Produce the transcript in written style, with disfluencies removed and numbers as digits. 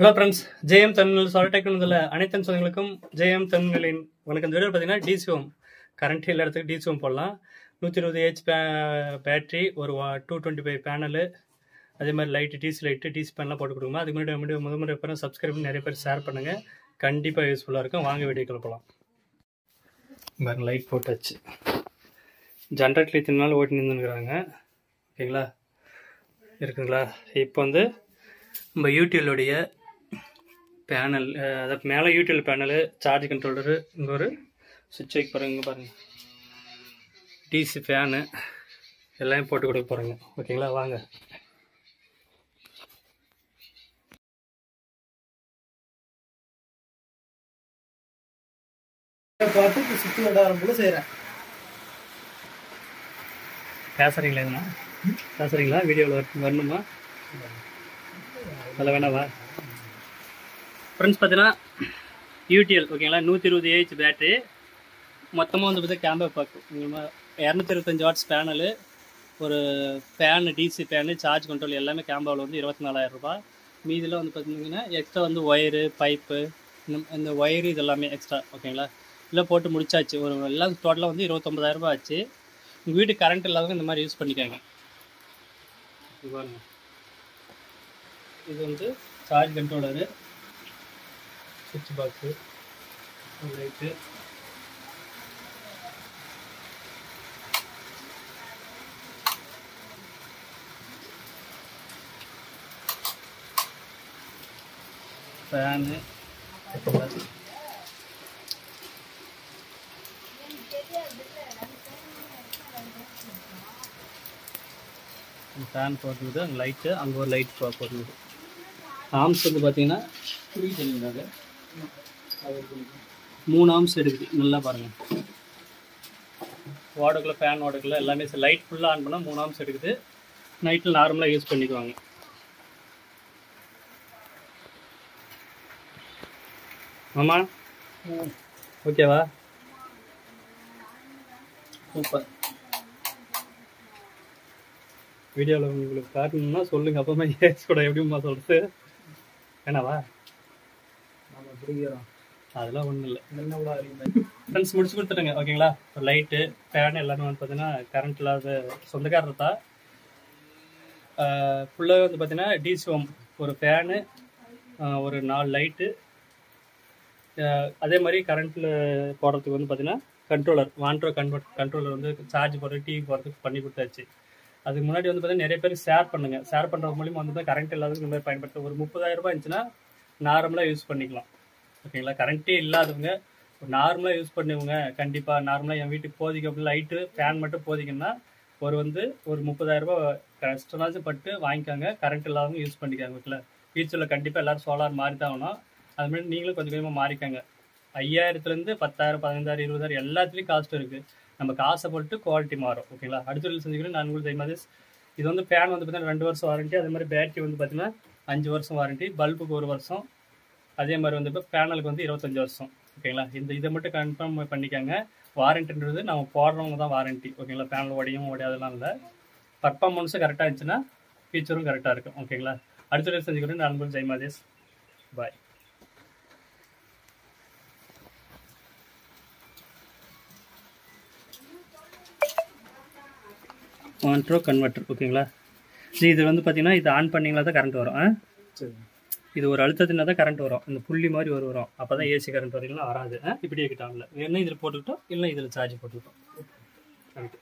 Hello friends, JM Tamil சொல்டெக்னில் அனைத்து சொந்தங்களுக்கும் JM தமிழின் உனக்கு இந்த வீடியோ பார்த்தீங்கன்னா டிசிஓம் கரண்ட் எல்லா இடத்துக்கு டிசிஓம் போடலாம். 120H பேட்டரி, ஒரு 225 பேனலு, அதே மாதிரி லைட்டு, டிசி லைட்டு, டிசி பேனெலாம் போட்டு கொடுக்குமா. அதுக்கு முன்னாடி முதல் எப்போ சப்ஸ்கிரைப் பண்ணி நிறைய பேர் ஷேர் பண்ணுங்கள். கண்டிப்பாக யூஸ்ஃபுல்லாக இருக்கும். வாங்க வீடியோக்குள்ள போகலாம். பாருங்க, லைட் போட்டாச்சு. ஜென்ரேட்டர் இத்தனை நாள் ஓட்டி நின்றுக்கிறாங்க. ஓகேங்களா, இருக்குங்களா. இப்போ வந்து நம்ம யூடியூபுடைய பேனல், அதாவது மேலே யூடியூப் பேனலு, சார்ஜ் கண்ட்ரோலரு, இங்கே ஒரு சுவிட்ச் வைக்க போகிறேங்க. இங்கே பாருங்கள், டிசி ஃபேனு எல்லாமே போட்டு கொடுக்க போகிறேங்க. ஓகேங்களா, வாங்க. பார்த்து சுற்றி விடாரம் போல செய்கிறேன். பேசுகிறீங்களா? எதுனா பேசுகிறீங்களா? வீடியோவில் வரணுமா? அதில் வேணாவா? ஃப்ரெண்ட்ஸ் பார்த்தீங்கன்னா யூடிஎல் ஓகேங்களா, 120H பேட்ரி, மொத்தமாக வந்து பார்த்தீங்கன்னா கேம்பா பார்க்கும். 225 வாட்ஸ் பேனலு, ஒரு fan, DC fan, charge control எல்லாமே கேம்பாவில் வந்து 24,000 ரூபாய். மீதில் வந்து பார்த்தீங்கன்னா எக்ஸ்ட்ரா வந்து ஒயரு, பைப்பு, இந்த ஒயரு இதெல்லாமே எக்ஸ்ட்ரா. ஓகேங்களா, எல்லாம் போட்டு முடிச்சாச்சு. ஒரு எல்லாம் டோட்டலாக வந்து 29,000 ரூபாய் ஆச்சு. உங்கள் வீட்டுக்கு கரண்ட் இல்லாதவங்க இந்த மாதிரி யூஸ் பண்ணிக்காங்க. இது வந்து சார்ஜ் கண்ட்ரோலரு, சுவிட்ச் பாக்ஸு, லைட்டு, ஃபேனு, ஃபேன் போட்டுருக்குது. அங்கே லைட்டு, அங்கே ஒரு லைட் போட்டுருக்குது. ஆம்ஸ் வந்து பார்த்தீங்கன்னா 3 ஆம்ஸ் எடுக்குது. நல்லா பாருங்கள், ஓடக்குள்ள ஃபேன் ஓடக்குள்ள எல்லாமே லைட் ஃபுல்லாக ஆன் பண்ணால் 3 ஆம்ஸ் எடுக்குது. நைட்டில் நார்மலாக யூஸ் பண்ணிக்குவாங்க. ஆமாம், ஓகேவா? சூப்பர். வீடியோவில் உங்களுக்கு காட்டணும்னா சொல்லுங்கள், அப்போமா ஏஸ் கூட எப்படிமா சொல்கிறது வேணாவா? நம்ம பிடிக்கிறோம், அதெல்லாம் ஒன்றும் இல்லை. ஃப்ரெண்ட்ஸ் முடிச்சு கொடுத்துருங்க. ஓகேங்களா, ஒரு லைட்டு, ஃபேன் எல்லாமே வந்து பார்த்தீங்கன்னா கரண்ட் இல்லாத சொந்தக்காரர் தான். ஃபுல்லாக வந்து பார்த்தீங்கன்னா டிசிஓம், ஒரு ஃபேனு, ஒரு 4 லைட்டு, அதே மாதிரி கரண்ட்டில் போடுறதுக்கு வந்து பார்த்தீங்கன்னா கண்ட்ரோலர், வாண்டோ கண்ட்ரோலர் வந்து சார்ஜ் போடுறது, டிவி போடுறதுக்கு பண்ணி கொடுத்தாச்சு. அதுக்கு முன்னாடி வந்து பார்த்தீங்கன்னா நிறைய பேர் ஷேர் பண்ணுங்கள். ஷேர் பண்ணுறது மூலிமா வந்து கரண்ட் இல்லாதவங்க இந்த மாதிரி பயன்படுத்த. ஒரு 30,000 ரூபாய் இருந்துச்சுன்னா நார்மலாக யூஸ் பண்ணிக்கலாம். ஓகேங்களா, கரண்ட்டே இல்லாதவங்க நார்மலாக யூஸ் பண்ணுவங்க. கண்டிப்பாக நார்மலாக என் வீட்டுக்கு போதிக்க அப்படி லைட்டு, ஃபேன் மட்டும் போதிக்கணும்னா ஒரு 30,000 ரூபாய் கஷ்டமாச்சும் பட்டு வாங்கிக்காங்க. கரண்ட் இல்லாதவங்க யூஸ் பண்ணிக்காங்க. ஓகேங்களா, ஃபியூச்சரில் கண்டிப்பாக எல்லோரும் சோலார் மாறி தான் ஆகணும். அதுமாதிரி நீங்களும் கொஞ்சம் கொஞ்சமாக மாறிக்காங்க. 5,000லேருந்து 10,000, 15,000, 20,000 எல்லாத்துலேயும் காஸ்ட் இருக்குது. நம்ம காசை பொறுத்து குவாலிட்டி மாறும். ஓகேங்களா, அடுத்த செஞ்சுக்கிறேன். நான் உங்களுக்கு தெரியுமா, இது வந்து ஃபேன் வந்து பார்த்தீங்கன்னா 2 வருஷம் வாரண்ட்டி. அதே மாதிரி பேட்டரி வந்து பார்த்தீங்கன்னா 5 வருஷம் வாரண்ட்டி. பல்புக்கு 1 வருஷம். அதே மாதிரி வந்து இப்போ பேனலுக்கு வந்து 25 வருஷம். ஓகேங்களா, இதை மட்டும் கன்ஃபார்ம் பண்ணிக்காங்க. வாரண்ட்டின்றது நம்ம போடுறவங்க தான் வாரண்ட்டி. ஓகேங்களா, பேனல் உடையாதெல்லாம் இல்லை. பர்ஃபார்மன்ஸும் கரெக்டாக இருந்துச்சுன்னா ஃபீச்சரும் கரெக்டாக இருக்கும். ஓகேங்களா, அடுத்த செஞ்சுக்கிறேன். நான் உங்களுக்கு ஜெய்மாதேஷ், பாய். வாண்டோ கன்வெர்ட்டர். ஓகேங்களா, இது வந்து பார்த்தீங்கன்னா இது ஆன் பண்ணிங்களா தான் கரண்ட் வரும். இது ஒரு அழுத்தத்தினா தான் கரண்ட் வரும். இந்த புள்ளி மாதிரி வரும். அப்போ தான் ஏசி கரண்ட் வரீங்களா, வராது. இப்படியே கிட்டாங்கல்ல, வேணா இதில் போட்டுக்கிட்டோம், இல்லை இதில் சார்ஜ் போட்டுக்கிட்டோம். கரெக்ட்.